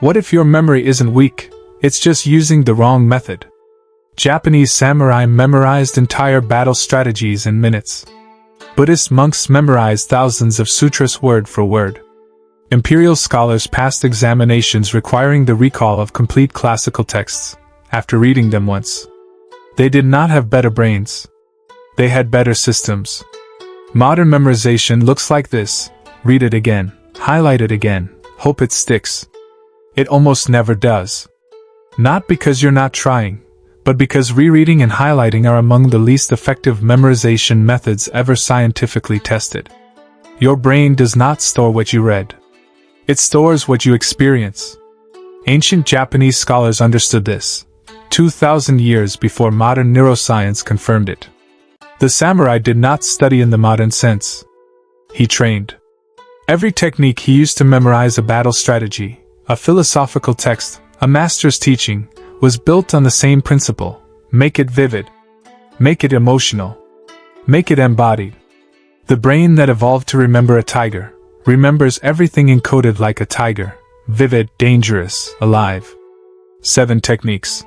What if your memory isn't weak? It's just using the wrong method. Japanese samurai memorized entire battle strategies in minutes. Buddhist monks memorized thousands of sutras word for word. Imperial scholars passed examinations requiring the recall of complete classical texts, after reading them once. They did not have better brains. They had better systems. Modern memorization looks like this: read it again, highlight it again, hope it sticks. It almost never does. Not because you're not trying, but because rereading and highlighting are among the least effective memorization methods ever scientifically tested. Your brain does not store what you read. It stores what you experience. Ancient Japanese scholars understood this, 2,000 years before modern neuroscience confirmed it. The samurai did not study in the modern sense. He trained. Every technique he used to memorize a battle strategy, a philosophical text, a master's teaching, was built on the same principle: make it vivid, make it emotional, make it embodied. The brain that evolved to remember a tiger remembers everything encoded like a tiger: vivid, dangerous, alive. 7 techniques.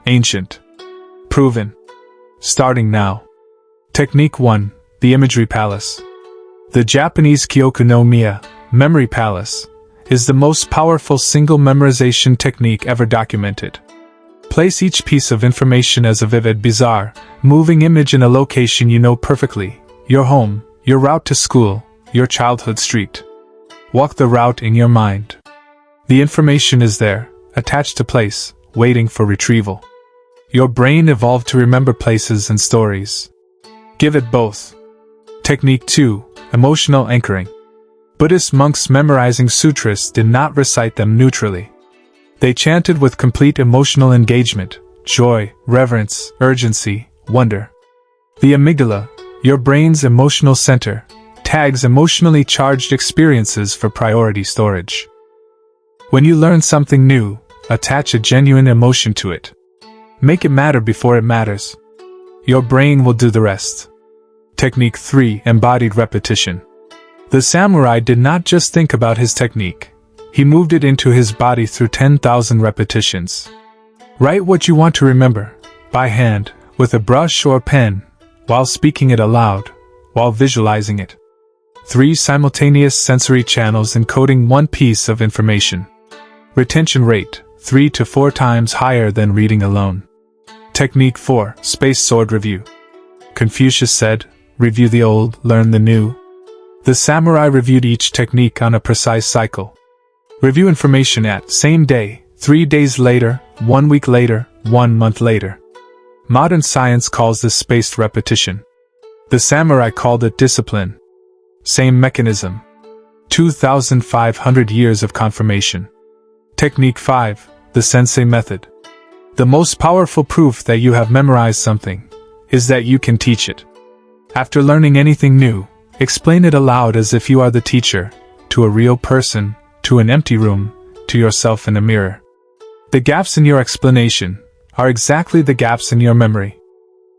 Ancient. Proven. Starting now. Technique 1, the Imagery Palace. The Japanese Kyoku no Miya, Memory Palace, is the most powerful single memorization technique ever documented. Place each piece of information as a vivid, bizarre, moving image in a location you know perfectly: your home, your route to school, your childhood street. Walk the route in your mind. The information is there, attached to place, waiting for retrieval. Your brain evolved to remember places and stories. Give it both. Technique 2, emotional anchoring. Buddhist monks memorizing sutras did not recite them neutrally. They chanted with complete emotional engagement: joy, reverence, urgency, wonder. The amygdala, your brain's emotional center, tags emotionally charged experiences for priority storage. When you learn something new, attach a genuine emotion to it. Make it matter before it matters. Your brain will do the rest. Technique 3, embodied repetition. The samurai did not just think about his technique. He moved it into his body through 10,000 repetitions. Write what you want to remember, by hand, with a brush or pen, while speaking it aloud, while visualizing it. 3 simultaneous sensory channels encoding one piece of information. Retention rate, 3 to 4 times higher than reading alone. Technique 4, space sword review. Confucius said, "Review the old, learn the new." The samurai reviewed each technique on a precise cycle. Review information at same day, 3 days later, 1 week later, 1 month later. Modern science calls this spaced repetition. The samurai called it discipline. Same mechanism. 2,500 years of confirmation. Technique 5, the sensei method. The most powerful proof that you have memorized something is that you can teach it. After learning anything new, explain it aloud as if you are the teacher, to a real person, to an empty room, to yourself in a mirror. The gaps in your explanation are exactly the gaps in your memory.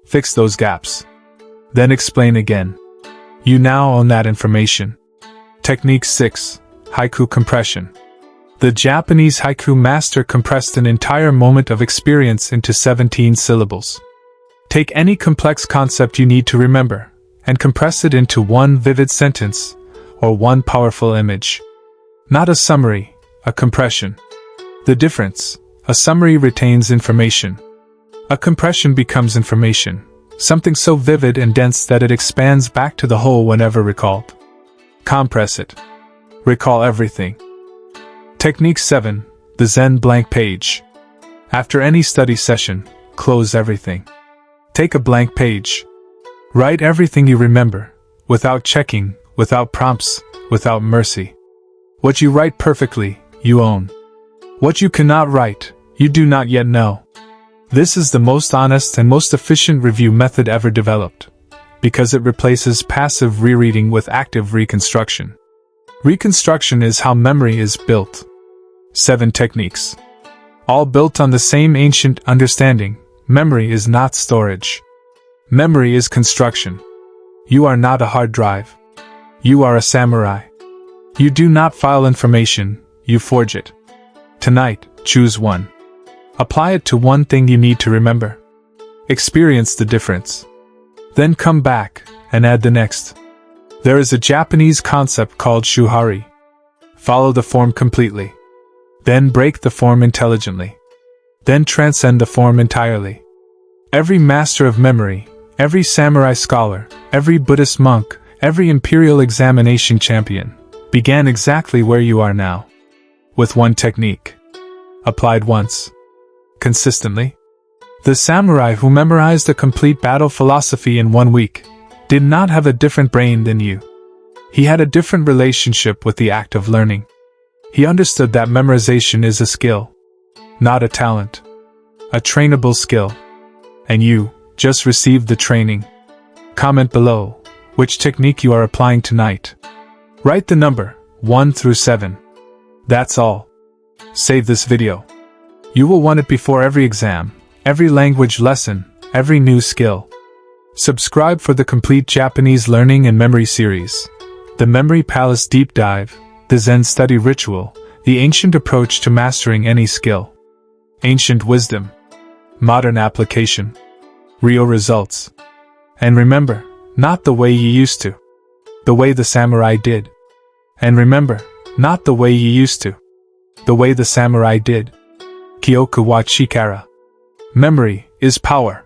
Fix those gaps. Then explain again. You now own that information. Technique 6, haiku compression. The Japanese haiku master compressed an entire moment of experience into 17 syllables. Take any complex concept you need to remember, and compress it into one vivid sentence, or one powerful image. Not a summary, a compression. The difference: a summary retains information. A compression becomes information, something so vivid and dense that it expands back to the whole whenever recalled. Compress it. Recall everything. Technique 7, the Zen blank page. After any study session, close everything. Take a blank page. Write everything you remember, without checking, without prompts, without mercy. What you write perfectly, you own. What you cannot write, you do not yet know. This is the most honest and most efficient review method ever developed, because it replaces passive rereading with active reconstruction. Reconstruction is how memory is built. 7 techniques. All built on the same ancient understanding: memory is not storage. Memory is construction. You are not a hard drive. You are a samurai. You do not file information, you forge it. Tonight, choose one. Apply it to one thing you need to remember. Experience the difference. Then come back and add the next. There is a Japanese concept called shuhari. Follow the form completely. Then break the form intelligently. Then transcend the form entirely. Every master of memory, every samurai scholar, every Buddhist monk, every imperial examination champion, began exactly where you are now. With one technique. Applied once. Consistently. The samurai who memorized a complete battle philosophy in 1 week did not have a different brain than you. He had a different relationship with the act of learning. He understood that memorization is a skill, not a talent. A trainable skill. And you just received the training. Comment below which technique you are applying tonight. Write the number 1 through 7. That's all. Save this video. You will want it before every exam, every language lesson, every new skill. Subscribe for the complete Japanese learning and memory series. The Memory Palace Deep Dive, the Zen Study Ritual, the ancient approach to mastering any skill. Ancient wisdom. Modern application. Real results. And remember, not the way you used to. The way the samurai did. And remember, not the way you used to. The way the samurai did. Kyoku wa chikara. Memory is power.